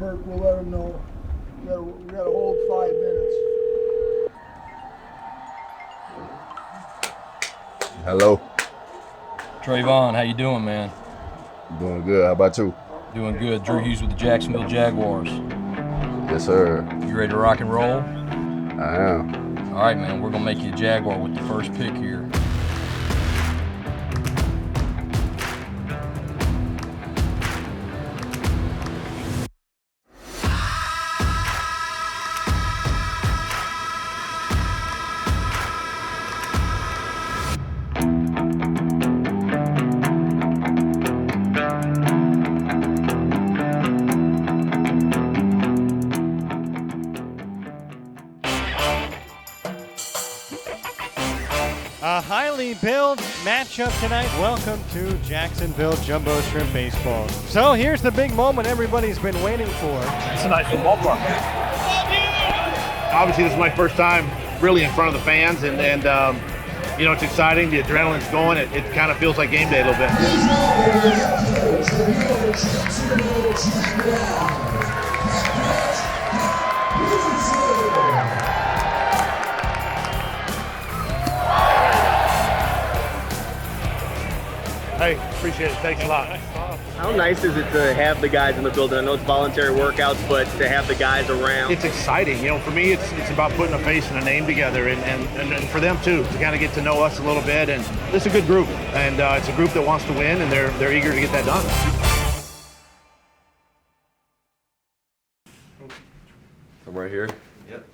work, we'll let them know. We gotta hold 5 minutes. Hello. Trayvon, how you doing, man? Doing good. How about you? Doing good. Drew Hughes with the Jacksonville Jaguars. Yes, sir. You ready to rock and roll? I am. All right, man. We're gonna make you a Jaguar with the first pick here. A highly billed matchup tonight. Welcome to Jacksonville Jumbo Shrimp Baseball. So here's the big moment everybody's been waiting for. It's a nice ballpark. Obviously, this is my first time really in front of the fans, and you know, it's exciting. The adrenaline's going. It kind of feels like game day a little bit. Hey, appreciate it. Thanks a lot. How nice is it to have the guys in the building? I know it's voluntary workouts, but to have the guys around. It's exciting. You know, for me, it's about putting a face and a name together, and for them too, to kind of get to know us a little bit. And it's a good group, and it's a group that wants to win, and they're eager to get that done. I'm right here. Yep.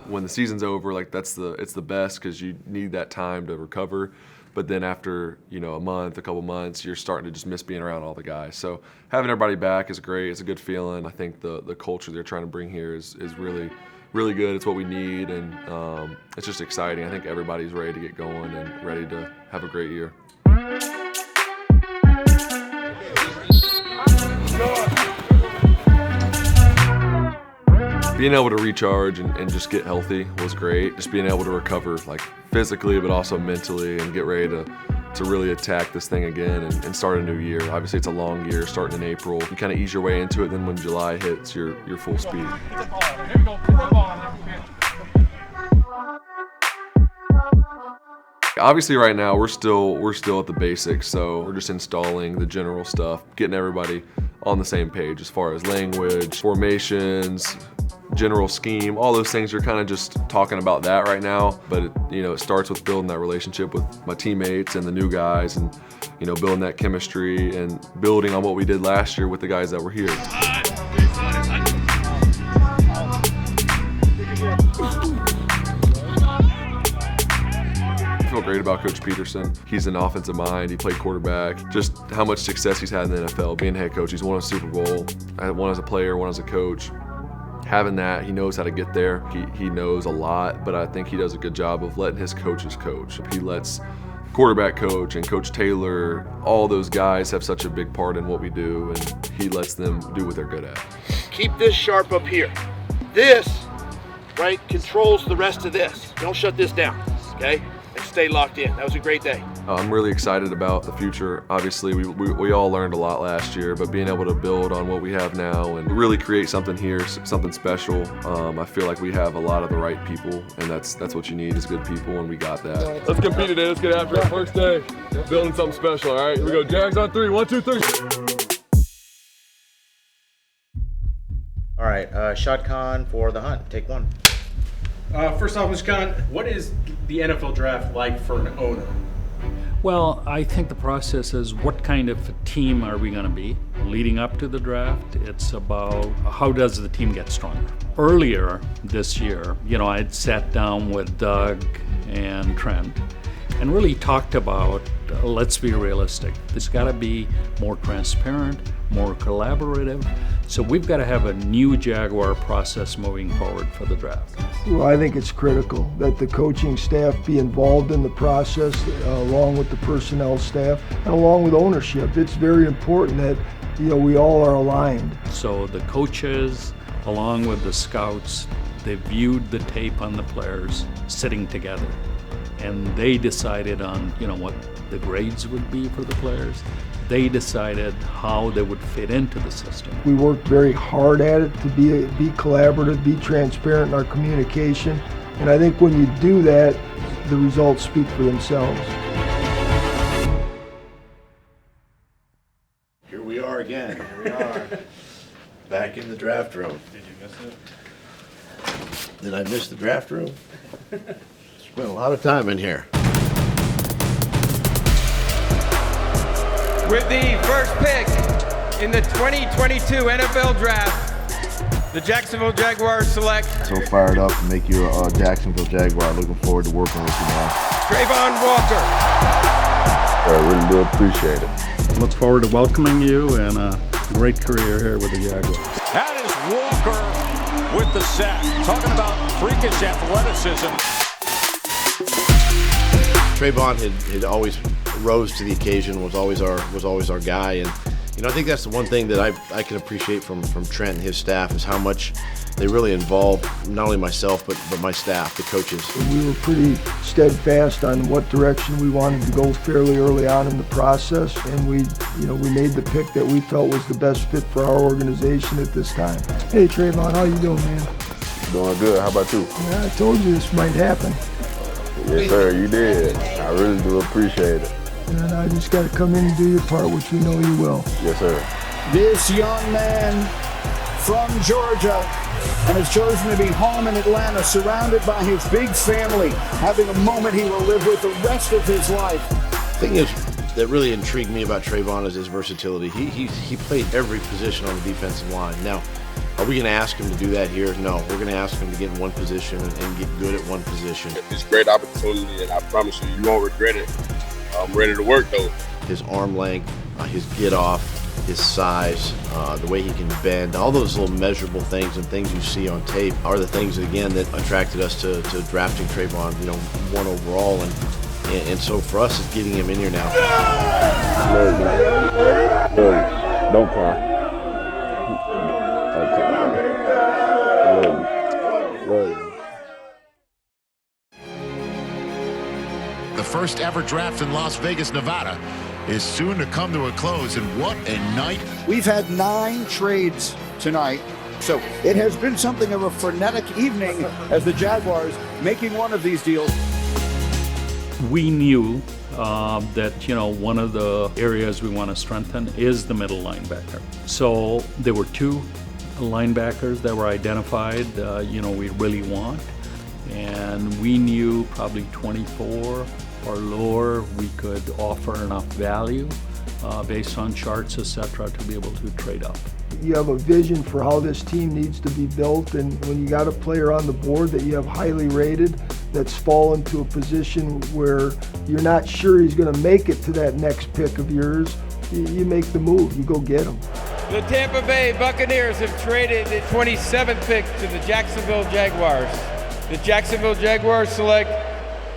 When the season's over, like it's the best because you need that time to recover. But then after, you know, a couple months, you're starting to just miss being around all the guys. So having everybody back is great. It's a good feeling. I think the culture they're trying to bring here is really, really good. It's what we need, and it's just exciting. I think everybody's ready to get going and ready to have a great year. Being able to recharge and just get healthy was great. Just being able to recover, like physically, but also mentally, and get ready to really attack this thing again and start a new year. Obviously, it's a long year, starting in April. You kind of ease your way into it, then when July hits, you're full speed. Obviously, right now we're still at the basics, so we're just installing the general stuff, getting everybody on the same page as far as language, formations, general scheme, all those things. You're kind of just talking about that right now, but it starts with building that relationship with my teammates and the new guys, and building that chemistry and building on what we did last year with the guys that were here. I feel great about Coach Peterson. He's an offensive mind. He played quarterback. Just how much success he's had in the NFL, being a head coach. He's won a Super Bowl. I had one as a player, one as a coach. Having that, he knows how to get there. He knows a lot, but I think he does a good job of letting his coaches coach. He lets quarterback coach and Coach Taylor, all those guys have such a big part in what we do, and he lets them do what they're good at. Keep this sharp up here. This, right, controls the rest of this. Don't shut this down, okay? And stay locked in. That was a great day. I'm really excited about the future. Obviously, we all learned a lot last year, but being able to build on what we have now and really create something here, something special, I feel like we have a lot of the right people, and that's what you need is good people, and we got that. Let's compete today. Let's get after it. First day, building something special, all right? Here we go. Jags on 3. 1, 2, 3. All right, Shad Khan for the hunt. Take one. First off, Mr. Khan, what is the NFL draft like for an owner? Well, I think the process is what kind of a team are we going to be leading up to the draft. It's about how does the team get stronger. Earlier this year, I'd sat down with Doug and Trent and really talked about, let's be realistic. It's got to be more transparent, more collaborative. So we've got to have a new Jaguar process moving forward for the draft. Well, I think it's critical that the coaching staff be involved in the process along with the personnel staff and along with ownership. It's very important that we all are aligned. So the coaches, along with the scouts, they viewed the tape on the players sitting together, and they decided on what the grades would be for the players. They decided how they would fit into the system. We worked very hard at it to be collaborative, be transparent in our communication. And I think when you do that, the results speak for themselves. Here we are again. Here we are. Back in the draft room. Did you miss it? Did I miss the draft room? Spent a lot of time in here. With the first pick in the 2022 NFL Draft, the Jacksonville Jaguars select So fired up to make you a Jacksonville Jaguar. Looking forward to working with you now. Travon Walker. I really do appreciate it. Look forward to welcoming you and a great career here with the Jaguars. That is Walker with the sack. Talking about freakish athleticism. Travon had always rose to the occasion, was always our guy, and I think that's the one thing that I can appreciate from Trent and his staff is how much they really involve not only myself but my staff, the coaches. We were pretty steadfast on what direction we wanted to go fairly early on in the process, and we made the pick that we felt was the best fit for our organization at this time. Hey Travon, how you doing, man? Doing good. How about you? Yeah, I told you this might happen. Yes, sir. You did. I really do appreciate it. And I just got to come in and do your part, which we know you will. Yes, sir. This young man from Georgia and has chosen to be home in Atlanta, surrounded by his big family, having a moment he will live with the rest of his life. The thing is that really intrigued me about Travon is his versatility. He played every position on the defensive line. Now, are we going to ask him to do that here? No, we're going to ask him to get in one position and get good at one position. It's a great opportunity, and I promise you, you won't regret it. I'm ready to work, though. His arm length, his get off, his size, the way he can bend, all those little measurable things and things you see on tape are the things, again, that attracted us to drafting Travon, 1 overall. And so for us, it's getting him in here now. Love you. Love you. Don't cry. The first ever draft in Las Vegas, Nevada is soon to come to a close, and what a night. We've had 9 trades tonight, so it has been something of a frenetic evening as the Jaguars making one of these deals. We knew that one of the areas we want to strengthen is the middle linebacker. So there were 2 linebackers that were identified, we really want. And we knew probably 24 or lower we could offer enough value based on charts, etc., to be able to trade up. You have a vision for how this team needs to be built, and when you got a player on the board that you have highly rated that's fallen to a position where you're not sure he's going to make it to that next pick of yours, you make the move, you go get him. The Tampa Bay Buccaneers have traded the 27th pick to the Jacksonville Jaguars. The Jacksonville Jaguars select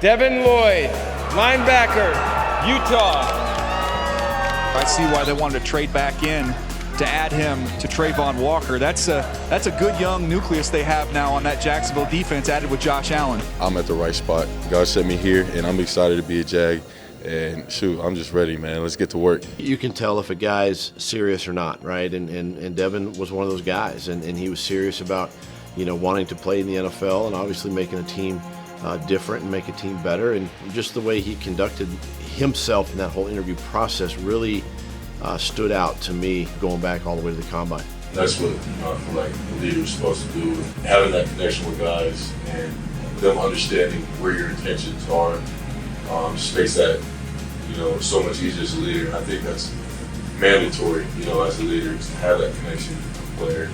Devin Lloyd, linebacker, Utah. I see why they wanted to trade back in to add him to Travon Walker. That's a good young nucleus they have now on that Jacksonville defense, added with Josh Allen. I'm at the right spot. God set me here, and I'm excited to be a Jag. And shoot, I'm just ready, man. Let's get to work. You can tell if a guy's serious or not, right? And Devin was one of those guys, and he was serious about, wanting to play in the NFL and obviously making a team different and make a team better. And just the way he conducted himself in that whole interview process really stood out to me going back all the way to the combine. That's what I feel like the leader is supposed to do, having that connection with guys and them understanding where your intentions are. Space that, so much easier as a leader. And I think that's mandatory, as a leader, is to have that connection with the player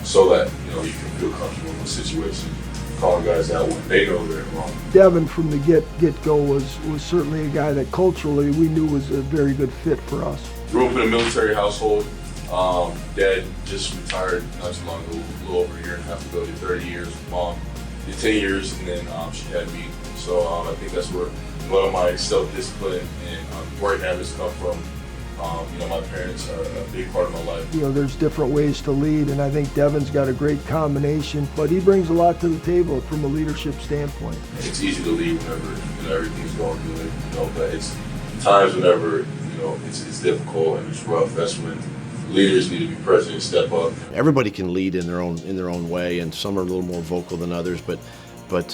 so that, you can feel comfortable in the situation, calling guys out when they know they're wrong. Devin from the get-go was certainly a guy that culturally we knew was a very good fit for us. Grew up in a military household. Dad just retired not too long ago, a little over a year and a half ago. Did 30 years. Mom did 10 years, and then she had me. So I think that's where a lot of my self-discipline and work habits come from. My parents are a big part of my life. There's different ways to lead, and I think Devin's got a great combination, but he brings a lot to the table from a leadership standpoint. It's easy to lead whenever everything's going good, but it's times whenever it's difficult and it's rough, that's when leaders need to be present and step up. Everybody can lead in their own way, and some are a little more vocal than others. But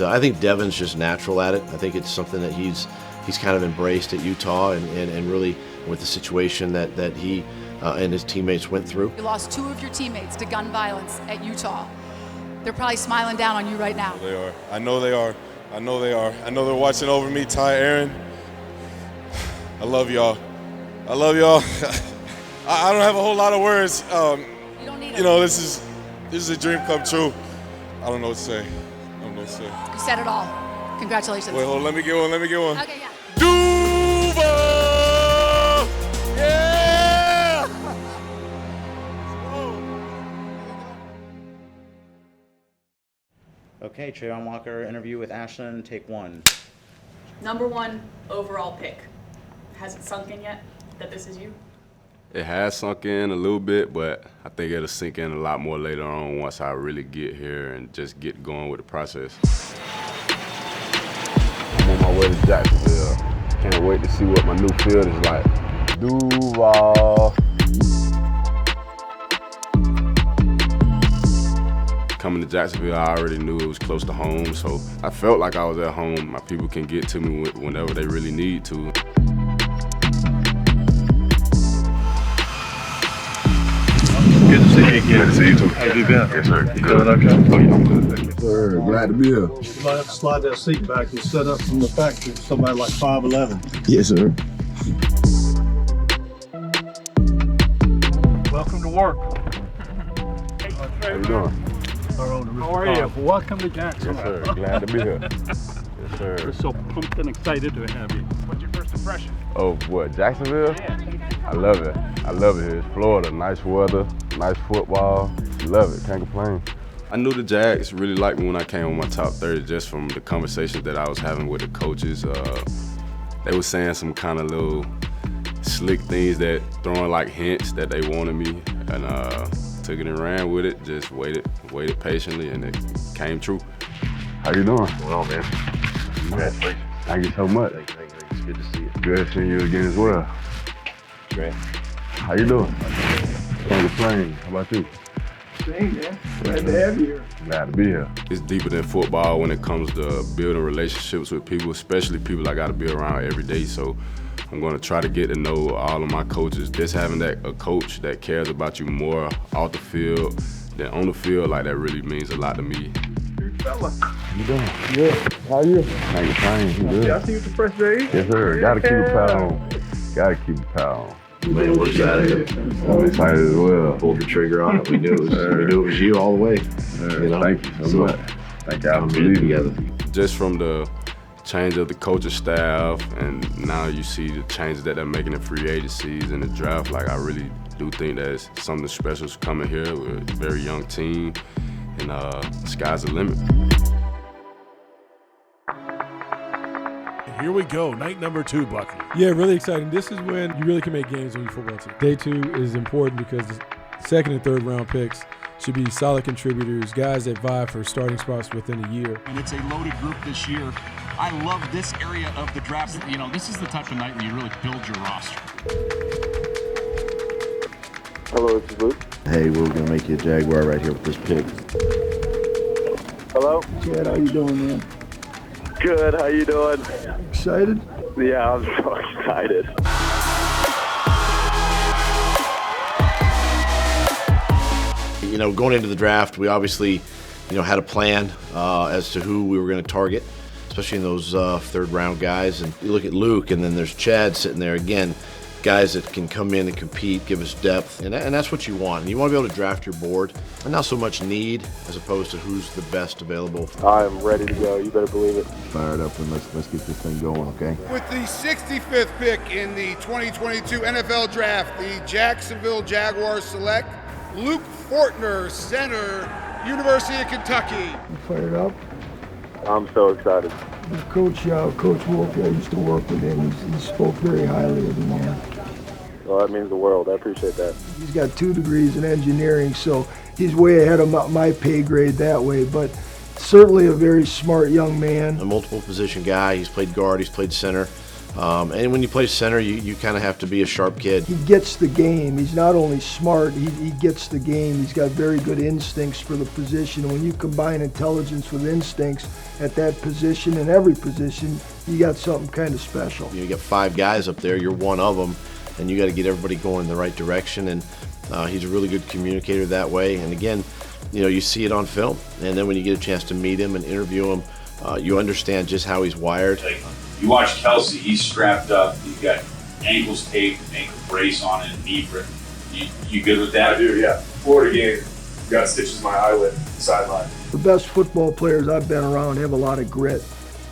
I think Devin's just natural at it. I think it's something that he's kind of embraced at Utah, and really with the situation that he and his teammates went through. You lost 2 of your teammates to gun violence at Utah. They're probably smiling down on you right now. They are. I know they are. I know they are. I know they're watching over me. Ty, Aaron, I love y'all. I love y'all. I don't have a whole lot of words. You don't need this is a dream come true. I don't know what to say. I don't know what to say. You said it all. Congratulations. Wait, hold on. Let me get one. Okay, yeah. Duva! Yeah! Okay, Trayvon Walker interview with Ashland, take 1. #1 overall pick. Has it sunk in yet that this is you? It has sunk in a little bit, but I think it'll sink in a lot more later on once I really get here and just get going with the process. I'm on my way to Jacksonville. Can't wait to see what my new field is like. Duval. Coming to Jacksonville, I already knew it was close to home, so I felt like I was at home. My people can get to me whenever they really need to. Good to see you again. Good to see you too. How you been? Yes, sir. You doing okay? Oh, yeah, I'm good. Yes, sir. Glad to be here. You might have to slide that seat back and set up from the factory for somebody like 5'11". Yes, sir. Welcome to work. How you doing? How are you? Welcome to Jackson. Yes, sir. Glad to be here. Yes, sir. We're so pumped and excited to have you. What's your first impression? Oh, what, Jacksonville? Yeah. I love it. I love it here. It's Florida. Nice weather, nice football. Love it. Can't complain. I knew the Jags really liked me when I came on my top 30 just from the conversations that I was having with the coaches. They were saying some kind of little slick things that throwing like hints that they wanted me, and took it and ran with it. Just waited patiently, and it came true. How you doing? Well, man. Congratulations. Thank you so much. Thank you. It's good to see you. Good seeing you again as well. Great. How you doing? Can't complain. How about you? Same, man. Glad to have you here. Glad to be here. It's deeper than football when it comes to building relationships with people, especially people I got to be around every day. So I'm going to try to get to know all of my coaches. Just having a coach that cares about you more off the field than on the field, like that really means a lot to me. Good fella. How you doing? Good. How are you? Can't complain. You good? Yeah, I see you with the fresh days. Yes, sir. Gotta keep a pal on. Gotta keep a pal on. Man, we're excited. I'm excited as well. Pulled the trigger on it. We knew it was you all the way. Thank you so much. Thank you. I believe together. Just from the change of the coaching staff, and now you see the changes that they're making in free agencies and the draft. Like, I really do think that something special is coming here. We're a very young team, and sky's the limit. Here we go, night number 2, Bucky. Yeah, really exciting. This is when you really can make games on your football team. Day 2 is important because the second and third round picks should be solid contributors, guys that vie for starting spots within a year. And it's a loaded group this year. I love this area of the draft. You know, this is the type of night where you really build your roster. Hello, this is Luke. Hey, we're going to make you a Jaguar right here with this pick. Hello? Chad, how you doing, man? Good. How you doing? Excited? Yeah, I'm so excited. You know, going into the draft, we obviously, had a plan as to who we were going to target, especially in those third-round guys. And you look at Luke, and then there's Chad sitting there again, guys that can come in and compete, give us depth, and that's what you want. And you want to be able to draft your board, and not so much need as opposed to who's the best available. I am ready to go. You better believe it. Fired up, and let's get this thing going, okay? With the 65th pick in the 2022 NFL Draft, the Jacksonville Jaguars select Luke Fortner, center, University of Kentucky. You fired up? I'm so excited. Coach Wolf, I used to work with him. He spoke very highly of the man. Well, that means the world. I appreciate that. He's got 2 degrees in engineering, so he's way ahead of my pay grade that way, but certainly a very smart young man. A multiple position guy. He's played guard, he's played center. And when you play center, you kind of have to be a sharp kid. He gets the game. He's not only smart, he gets the game. He's got very good instincts for the position. And when you combine intelligence with instincts at that position and every position, you got something kind of special. You got 5 guys up there, you're one of them, and you got to get everybody going in the right direction. And he's a really good communicator that way. And again, you see it on film. And then when you get a chance to meet him and interview him, you understand just how he's wired. You watch Kelsey, he's strapped up, he's got ankles taped, ankle brace on it, knee brace. You good with that? I do, yeah. Florida game, got stitches in my eyelid, sideline. The best football players I've been around have a lot of grit,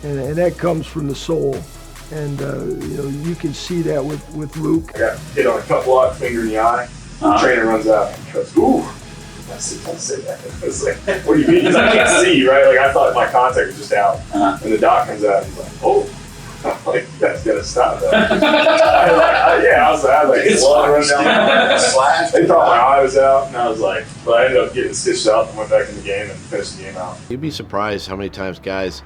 and that comes from the soul. And you can see that with Luke. I got hit on a cut block, finger in the eye. The trainer runs out and goes, "Ooh." I said, "Don't say that." I was like, "What do you mean?" Because I can't see, right? Like I thought my contact was just out. And the doc comes out and he's like, "Oh." I'm like, "You guys gotta stop that." I was like, it's blood run down. Slash. They thought my eye was out, and I was like, but I ended up getting stitched up and went back in the game and finished the game out. You'd be surprised how many times guys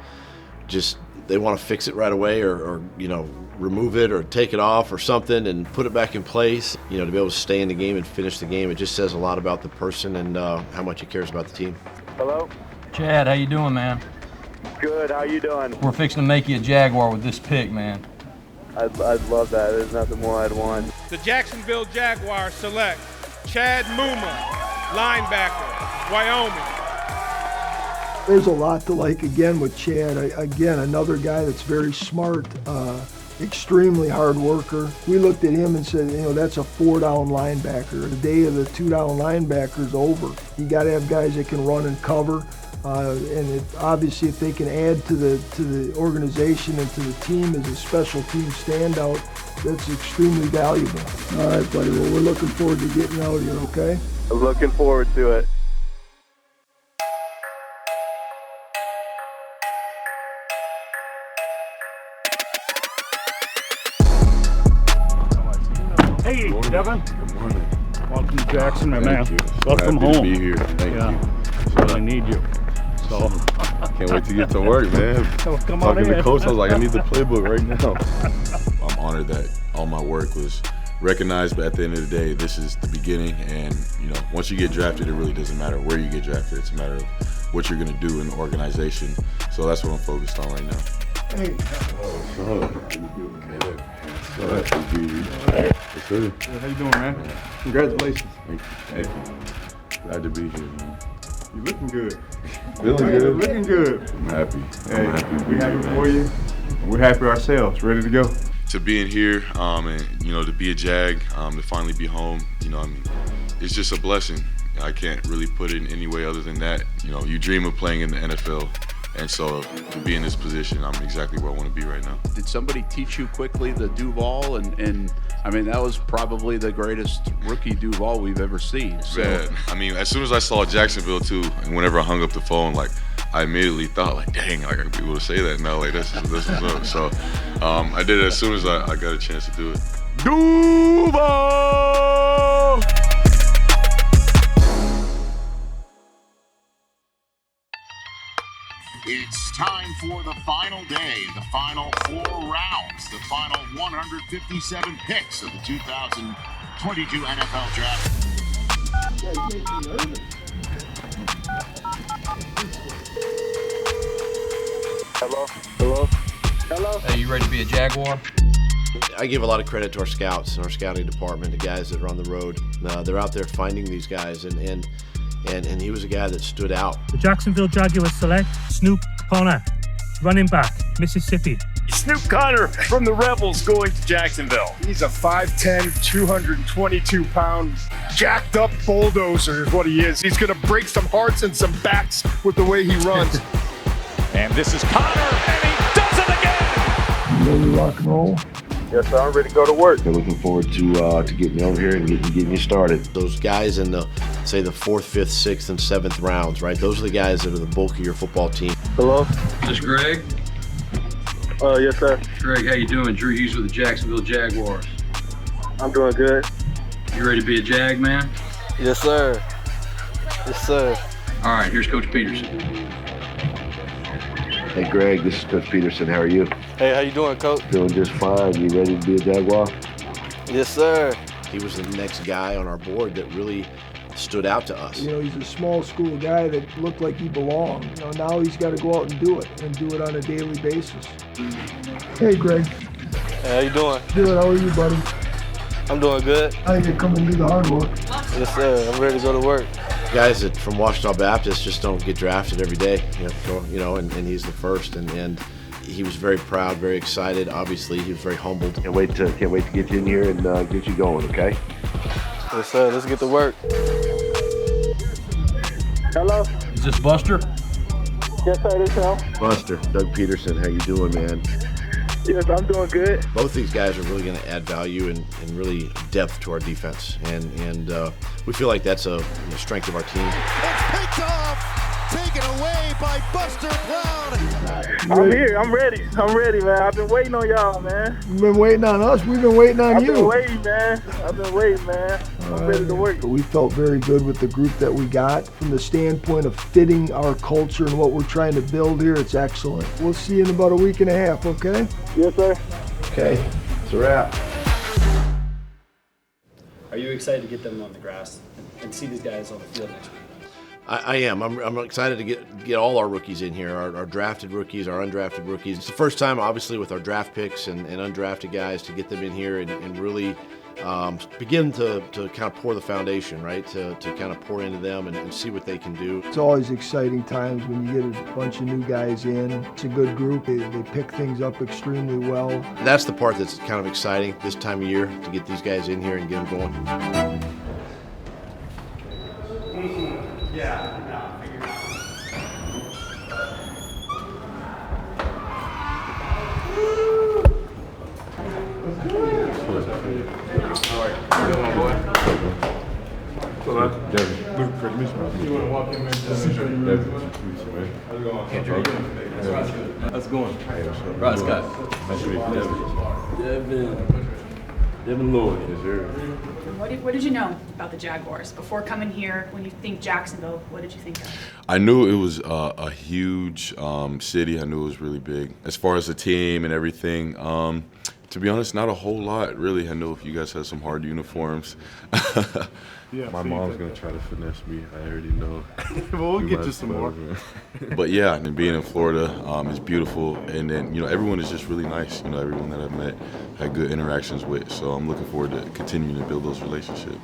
they want to fix it right away or remove it or take it off or something and put it back in place. To be able to stay in the game and finish the game, it just says a lot about the person and how much he cares about the team. Hello? Chad, how you doing, man? Good, how you doing? We're fixing to make you a Jaguar with this pick, man. I'd love that. There's nothing more I'd want. The Jacksonville Jaguars select Chad Muma, linebacker, Wyoming. There's a lot to like again with Chad. Again, another guy that's very smart, extremely hard worker. We looked at him and said, that's a 4-down linebacker. The day of the 2-down linebacker is over. You got to have guys that can run and cover. And obviously, if they can add to the organization and to the team as a special team standout, that's extremely valuable. All right, buddy. Well, we're looking forward to getting out here. Okay. I'm looking forward to it. Hey, Devin. Good morning. Welcome to Jackson, my man. Thank you. Welcome Happy home. to be here. Thank you. Really need you. So can't wait to get to work, man. So come on Talking in. to coach, I was like, I need the playbook right now. I'm honored that all my work was recognized, but at the end of the day, this is the beginning. And once you get drafted, it really doesn't matter where you get drafted. It's a matter of what you're going to do in the organization. So that's what I'm focused on right now. Hey. Yes, sir. How you doing, man? Congratulations. Thank you. Glad to be here, man. You're looking good. Feeling good. Looking good. I'm happy. Hey, I'm happy to be we're happy here, for you. We're happy ourselves. Ready to go. To being here, and to be a Jag, to finally be home, it's just a blessing. I can't really put it in any way other than that. You dream of playing in the NFL. And so to be in this position, I'm exactly where I want to be right now. Did somebody teach you quickly the Duval? And I mean, that was probably the greatest rookie Duval we've ever seen. So. Man, as soon as I saw Jacksonville too, and whenever I hung up the phone, I immediately thought, dang, I gotta be able to say that now. This is up. So I did it as soon as I got a chance to do it. Duval! It's time for the final day, the final 4 rounds, the final 157 picks of the 2022 NFL Draft. Hello? Hello? Hello? Hey, you ready to be a Jaguar? I give a lot of credit to our scouts and our scouting department, the guys that are on the road. They're out there finding these guys, and he was a guy that stood out. The Jacksonville Jaguars select Snoop Conner, running back, Mississippi. Snoop Conner from the Rebels going to Jacksonville. He's a 5'10", 222-pound, jacked up bulldozer is what he is. He's going to break some hearts and some backs with the way he runs. And this is Conner, and he does it again! Ready to rock and roll? Yes, sir. I'm ready to go to work. They're looking forward to getting you over here and getting you started. Those guys in the 4th, 5th, 6th, and 7th rounds, right? Those are the guys that are the bulk of your football team. Hello? Is this Greg? Yes, sir. Greg, how you doing? Drew Hughes with the Jacksonville Jaguars. I'm doing good. You ready to be a Jag, man? Yes, sir. Yes, sir. All right, here's Coach Peterson. Hey Greg, this is Coach Peterson. How are you? Hey, how you doing, Coach? Doing just fine. You ready to be a Jaguar? Yes, sir. He was the next guy on our board that really stood out to us. You know, he's a small school guy that looked like he belonged. You know, now he's got to go out and do it on a daily basis. Hey, Greg. Hey, how you doing? Good. How are you, buddy? I'm doing good. I think you come and do the hard work. Yes, sir. I'm ready to go to work. Guys that from Ouachita Baptist just don't get drafted every day, and he's the first, and he was very proud, very excited. Obviously, he was very humbled. Can't wait to get you in here and get you going. Okay? Yes, sir. Let's get to work. Hello. Is this Buster? Yes, sir. This is Al. Buster, Doug Peterson, how you doing, man? Yes, I'm doing good. Both these guys are really going to add value and really depth to our defense, and we feel like that's a strength of our team. It's picked off, taken away by Buster Cloud. I'm here. I'm ready. I'm ready, man. I've been waiting on y'all, man. You've been waiting on us. We've been waiting on you. I've been waiting, man. I'm ready to work. We felt very good with the group that we got. From the standpoint of fitting our culture and what we're trying to build here, it's excellent. We'll see you in about a week and a half, okay? Yes, sir. Okay, it's a wrap. Are you excited to get them on the grass and see these guys on the field next week? I am. I'm excited to get all our rookies in here, our drafted rookies, our undrafted rookies. It's the first time, obviously, with our draft picks and undrafted guys to get them in here and really begin to kind of pour the foundation, right? To kind of pour into them and see what they can do. It's always exciting times when you get a bunch of new guys in. It's a good group. They pick things up extremely well. That's the part that's kind of exciting this time of year, to get these guys in here and get them going. How's it going? Right, Scott. Nice to meet you. Devin Lloyd. Yes, sir. What did you know about the Jaguars before coming here? When you think Jacksonville, what did you think of? I knew it was a huge city. I knew it was really big. As far as the team and everything, to be honest, not a whole lot, really. I know if you guys have some hard uniforms. Yeah, my mom's going to try to finesse me. I already know. Well, we'll get you some more. But yeah, and being in Florida is beautiful. And then, everyone is just really nice. Everyone that I've met, had good interactions with. So I'm looking forward to continuing to build those relationships.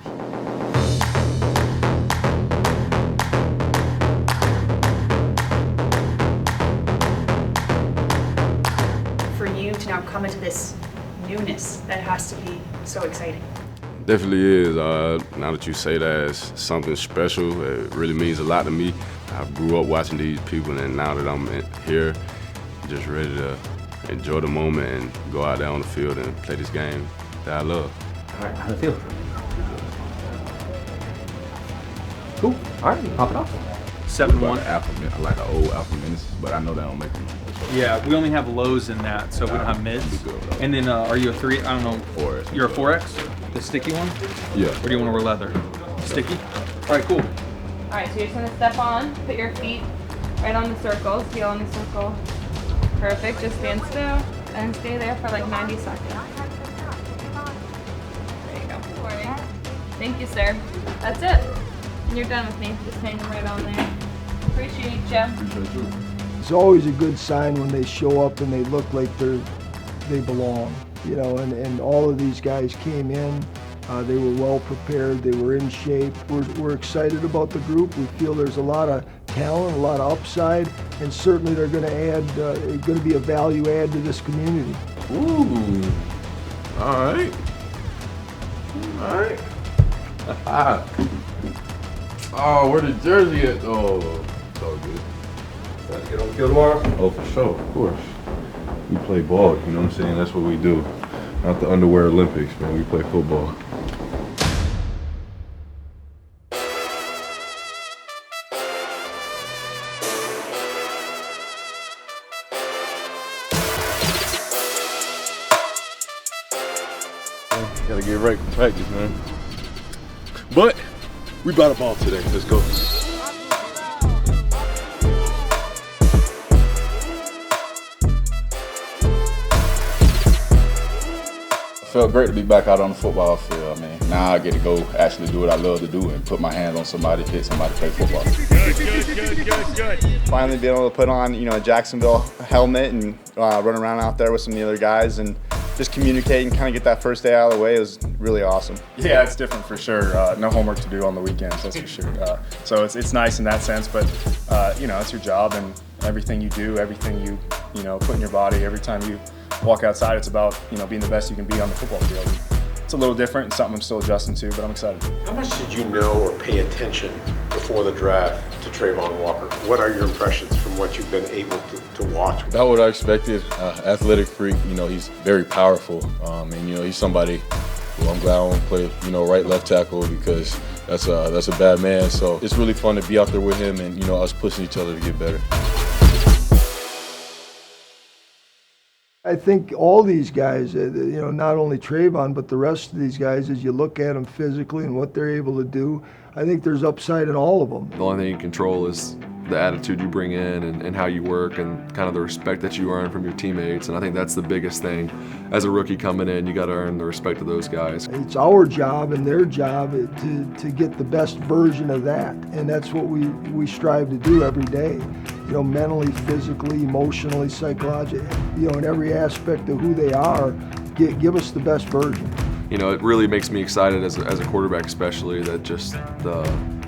For you to now come into this newness, that has to be so exciting. Definitely is. Now that you say that, it's something special. It really means a lot to me. I grew up watching these people, and now that I'm here, just ready to enjoy the moment and go out there on the field and play this game that I love. All right, how does it feel? Cool. All right, pop it off. 7-1. I like the old Alpha Minutes, but I know they don't make them. Yeah, we only have lows in that, so we don't have mids. And then, are you a 3? I don't know. 4X. You're a 4X? The sticky one? Yeah. Or do you want to wear leather? Sticky? All right, cool. All right, so you're just gonna step on, put your feet right on the circles, heel on the circle. Perfect, just stand still and stay there for like 90 seconds. There you go. Thank you, sir. That's it. You're done with me. Just hanging right on there. Appreciate you. It's always a good sign when they show up and they look like they belong, and all of these guys came in. They were well prepared. They were in shape. We're excited about the group. We feel there's a lot of talent, a lot of upside, and certainly they're going to be a value add to this community. Ooh. All right. Oh, where the jersey at? Oh, it's all good. Got to get on the field tomorrow? Oh, for sure, of course. We play ball, you know what I'm saying? That's what we do. Not the underwear Olympics, man. We play football. Gotta get right for practice, man. But we brought a ball today. Let's go. Felt great to be back out on the football field. I mean, now I get to go actually do what I love to do and put my hands on somebody, hit somebody, play football. Good. Finally being able to put on, a Jacksonville helmet and run around out there with some of the other guys and just communicate and kind of get that first day out of the way was really awesome. Yeah, it's different for sure. No homework to do on the weekends, that's for sure. So it's nice in that sense, but it's your job, and everything you do, everything you put in your body, every time you walk outside, it's about being the best you can be on the football field. It's a little different and something I'm still adjusting to, but I'm excited. How much did you know or pay attention before the draft to Trayvon Walker? What are your impressions from what you've been able to watch? About what I expected. Athletic freak. He's very powerful, and he's somebody who I'm glad I won't play right left tackle because that's a bad man. So it's really fun to be out there with him and us pushing each other to get better. I think all these guys, not only Trayvon, but the rest of these guys, as you look at them physically and what they're able to do, I think there's upside in all of them. The only thing you control is the attitude you bring in and how you work and kind of the respect that you earn from your teammates. And I think that's the biggest thing. As a rookie coming in, you got to earn the respect of those guys. It's our job and their job to get the best version of that. And that's what we strive to do every day. Mentally, physically, emotionally, psychologically, in every aspect of who they are, give us the best version. It really makes me excited as a quarterback, especially that just the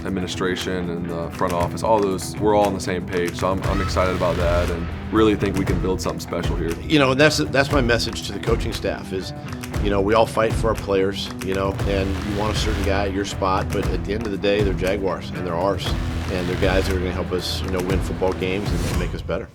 administration and the front office, all those, we're all on the same page. So I'm excited about that and really think we can build something special here. And that's my message to the coaching staff is, we all fight for our players, and you want a certain guy at your spot, but at the end of the day, they're Jaguars and they're ours. And they're guys that are going to help us, win football games and make us better.